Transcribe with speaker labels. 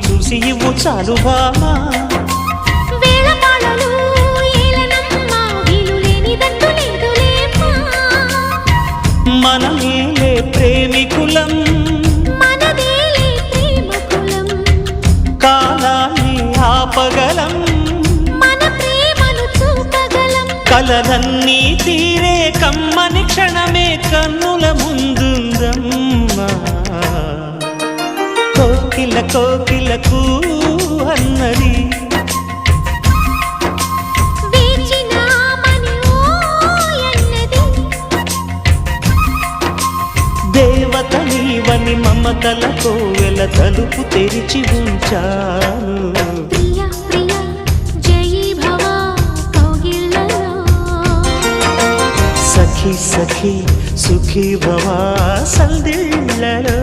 Speaker 1: చూసి ఇవ్వు చాలు భామా మనమేలే ప్రేమికులం కాలాన్ని ఆపగలం కలలన్నీ తీరే కమ్మని క్షణమే కన్నుల ముందుందమ్మా కోకిల కోకిలకు అన్నది దేవత నీవని మమతల కోవెల తలుపు తెరిచి ఉంచాను సఖీ సఖీ సుఖీ భవా సందిళ్ళలో